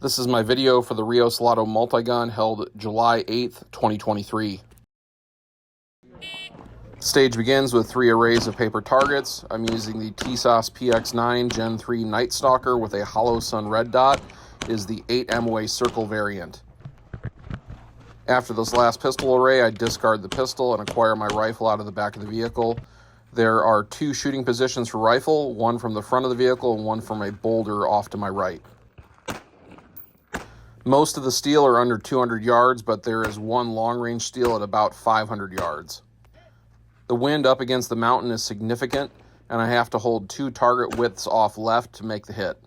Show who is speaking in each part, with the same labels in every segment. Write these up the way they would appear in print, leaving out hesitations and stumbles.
Speaker 1: This is my video for the Rio Salado Multigun held July 8th, 2023. The stage begins with 3 arrays of paper targets. I'm using the TSOS PX9 Gen 3 Night Stalker with a hollow sun red dot. It is the 8 MOA circle variant. After this last pistol array, I discard the pistol and acquire my rifle out of the back of the vehicle. There are 2 shooting positions for rifle, one from the front of the vehicle and one from a boulder off to my right. Most of the steel are under 200 yards, but there is one long-range steel at about 500 yards. The wind up against the mountain is significant, and I have to hold 2 target widths off left to make the hit.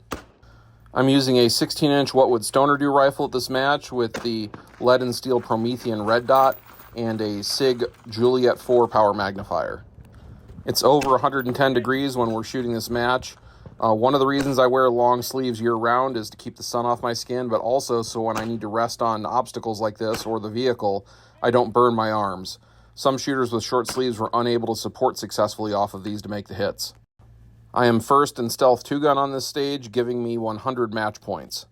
Speaker 1: I'm using a 16-inch Whatwood Stoner Dew rifle at this match with the lead and steel Promethean red dot and a SIG Juliet 4 power magnifier. It's over 110 degrees when we're shooting this match. One of the reasons I wear long sleeves year-round is to keep the sun off my skin, but also so when I need to rest on obstacles like this or the vehicle, I don't burn my arms. Some shooters with short sleeves were unable to support successfully off of these to make the hits. I am first in Stealth 2-gun on this stage, giving me 100 match points.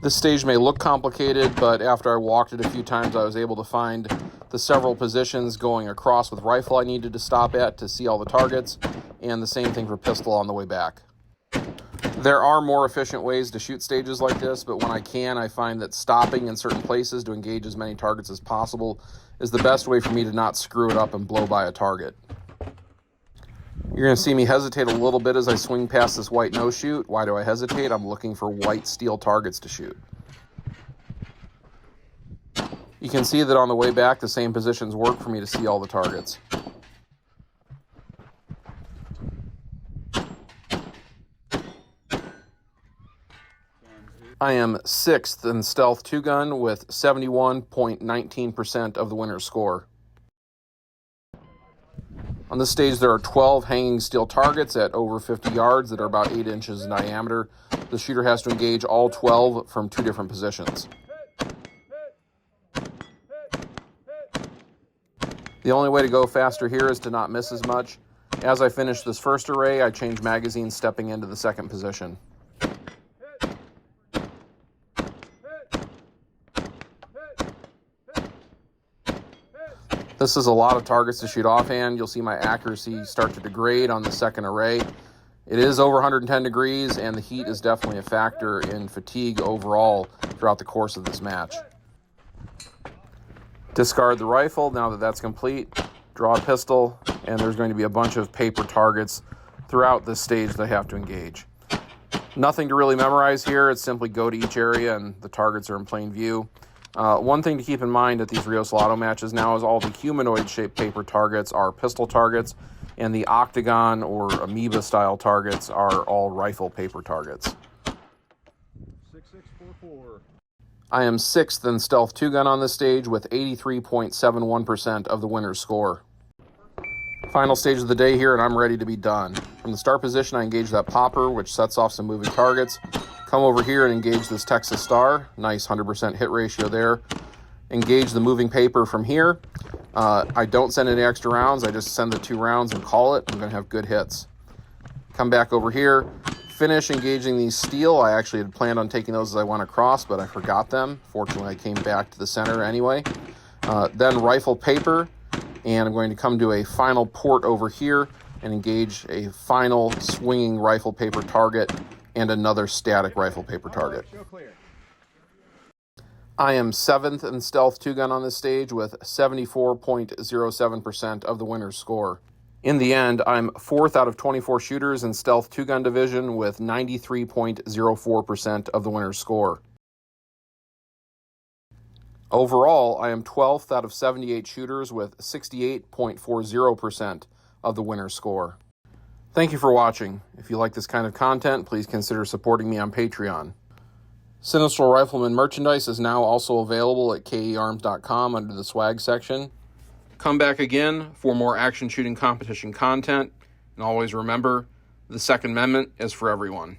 Speaker 1: This stage may look complicated, but after I walked it a few times, I was able to find the several positions going across with rifle I needed to stop at to see all the targets, and the same thing for pistol on the way back. There are more efficient ways to shoot stages like this, but when I can, I find that stopping in certain places to engage as many targets as possible is the best way for me to not screw it up and blow by a target. You're going to see me hesitate a little bit as I swing past this white no-shoot. Why do I hesitate? I'm looking for white steel targets to shoot. You can see that on the way back, the same positions work for me to see all the targets. I am 6th in Stealth 2-gun with 71.19% of the winner's score. On this stage, there are 12 hanging steel targets at over 50 yards that are about 8 inches in diameter. The shooter has to engage all 12 from 2 different positions. The only way to go faster here is to not miss as much. As I finish this first array, I change magazines stepping into the second position. This is a lot of targets to shoot offhand. You'll see my accuracy start to degrade on the second array. It is over 110 degrees, and the heat is definitely a factor in fatigue overall throughout the course of this match. Discard the rifle now that that's complete. Draw a pistol, and there's going to be a bunch of paper targets throughout this stage that I have to engage. Nothing to really memorize here. It's simply go to each area, and the targets are in plain view. One thing to keep in mind at these Rio Salado matches now is all the humanoid-shaped paper targets are pistol targets, and the octagon or amoeba-style targets are all rifle paper targets. 6644. I am 6th in Stealth 2-gun on this stage with 83.71% of the winner's score. Final stage of the day here, and I'm ready to be done. From the start position, I engage that popper, which sets off some moving targets. Come over here and engage this Texas Star. Nice 100% hit ratio there. Engage the moving paper from here. I don't send any extra rounds. I just send the 2 rounds and call it. I'm going to have good hits. Come back over here. Finish engaging these steel. I actually had planned on taking those as I went across, but I forgot them. Fortunately, I came back to the center anyway. Then rifle paper. And I'm going to come to a final port over here and engage a final swinging rifle paper target and another static rifle paper target. I am 7th in Stealth 2-gun on this stage with 74.07% of the winner's score. In the end, I'm 4th out of 24 shooters in Stealth 2-gun division with 93.04% of the winner's score. Overall, I am 12th out of 78 shooters with 68.40% of the winner's score. Thank you for watching. If you like this kind of content, please consider supporting me on Patreon. Sinistral Rifleman merchandise is now also available at kearms.com under the swag section. Come back again for more action shooting competition content, and always remember, the Second Amendment is for everyone.